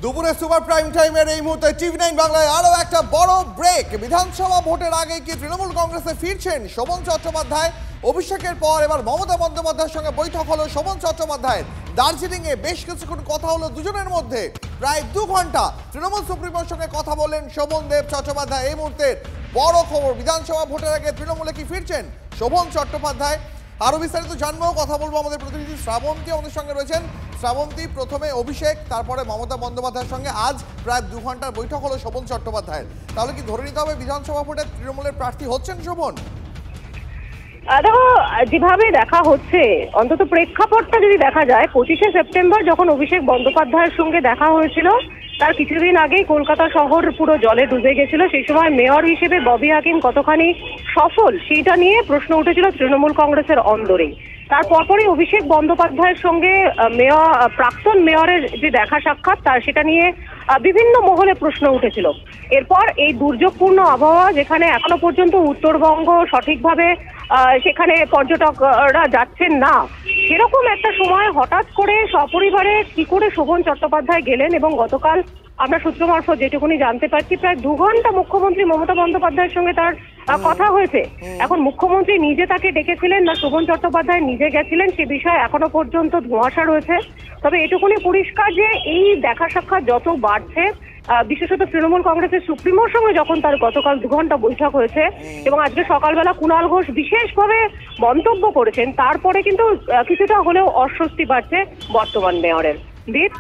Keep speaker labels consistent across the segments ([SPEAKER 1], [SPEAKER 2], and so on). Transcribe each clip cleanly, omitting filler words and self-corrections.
[SPEAKER 1] দুপুরে super prime টাইমের এই মুহূর্তে টিভি9 বাংলায় আরো একটা বড় ব্রেক। বিধানসভা ভোটের আগে কি তৃণমূল কংগ্রেসে ফিরছেন শোভন চট্টোপাধ্যায়? অভিষেকের পর এবার মমতা বন্দ্যোপাধ্যায়ের সঙ্গে বৈঠক হলো শোভন চট্টোপাধ্যায়ের। দার্জিলিং এ বেশ কিছুক্ষণ কথা হলো দুজনের মধ্যে, প্রায় 2 ঘন্টা তৃণমূল সুপ্রিমোর সঙ্গে কথা বললেন শোভন দেব চট্টোপাধ্যায়। এই মুহূর্তে বড় খবর, বিধানসভা ভোটের আগে তৃণমূলে কি ফিরছেন শোভন চট্টোপাধ্যায়? আরো বিস্তারিত জানবো, কথা বলবো আমাদের প্রতিনিধি শ্রাবন্তী আমাদের সঙ্গে রয়েছেন। শ্রাবন্তী, প্রথমে অভিষেক, তারপরে মমতা বন্দ্যোপাধ্যায়ের সঙ্গে আজ প্রায় 2 ঘন্টার বৈঠক হলো শোভন চট্টোপাধ্যায়ের। তাহলে কি ধরে নিতে হবে বিধানসভা ভোটে তৃণমূলের প্রার্থী হচ্ছেন শোভন?
[SPEAKER 2] দেখো, যেভাবে দেখা হচ্ছে, অন্তত প্রেক্ষাপটটা যদি দেখা যায়, 25শে সেপ্টেম্বর যখন অভিষেক বন্দ্যোপাধ্যায়ের সঙ্গে দেখা হয়েছিল, তার কিছুদিন আগেই কলকাতা শহর পুরো জলে ডুবে গেছিল। সেই সময় মেয়র হিসেবে ববি হাকিম কতখানি সফল সেইটা নিয়ে প্রশ্ন উঠেছিল তৃণমূল কংগ্রেসের অন্দরেই। তারপরই অভিষেক বন্দ্যোপাধ্যায়ের সঙ্গে প্রাক্তন মেয়রের যে দেখা সাক্ষাৎ, তার সেটা নিয়ে বিভিন্ন মহলে প্রশ্ন উঠেছিল। এরপর এই দুর্যোগপূর্ণ আবহাওয়া, যেখানে এখনো পর্যন্ত উত্তরবঙ্গ সঠিকভাবে সেখানে পর্যটকরা যাচ্ছেন না, সেরকম একটা সময় হঠাৎ করে সপরিবারে কি করে শোভন চট্টোপাধ্যায় গেলেন। এবং গতকাল আমরা সূত্র মারফত যেটুকুনি জানতে পারছি, প্রায় 2 ঘন্টা মুখ্যমন্ত্রী মমতা বন্দ্যোপাধ্যায়ের সঙ্গে তার কথা হয়েছে। এখন মুখ্যমন্ত্রী নিজে তাকে ডেকেছিলেন না শোভন চট্টোপাধ্যায় নিজে গেছিলেন, সে বিষয়ে এখনো পর্যন্ত ধোঁয়াশা রয়েছে। তবে এটুকুনি পরিষ্কার যে এই দেখা সাক্ষাৎ যত বাড়ছে, বিশেষত তৃণমূল কংগ্রেসের সুপ্রিমোর সঙ্গে যখন তার গতকাল 2 ঘন্টা বৈঠক হয়েছে এবং আজকে সকালবেলা কুণাল ঘোষ বিশেষভাবে মন্তব্য করেছেন, তারপরে কিন্তু কিছুটা হলেও অস্বস্তি বাড়ছে বর্তমান মেয়রের। দীপ,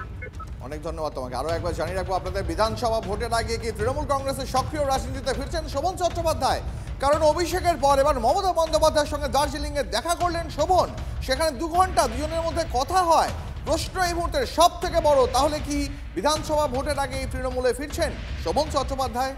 [SPEAKER 1] অনেক ধন্যবাদ তোমাকে। আরো একবার জানিয়ে রাখবো আপনাদের, বিধানসভা ভোটের আগে কি তৃণমূল কংগ্রেসের সক্রিয় রাজনীতিতে ফিরছেন শোভন চট্টোপাধ্যায়? কারণ অভিষেকের পর এবার মমতা বন্দ্যোপাধ্যায়ের সঙ্গে দার্জিলিং এ দেখা করলেন শোভন। সেখানে 2 ঘন্টা দুজনের মধ্যে কথা হয়। প্রশ্ন এই মুহূর্তে সব থেকে বড়, তাহলে কি বিধানসভা ভোটের আগে তৃণমূলে ফিরছেন শোভন চট্টোপাধ্যায়?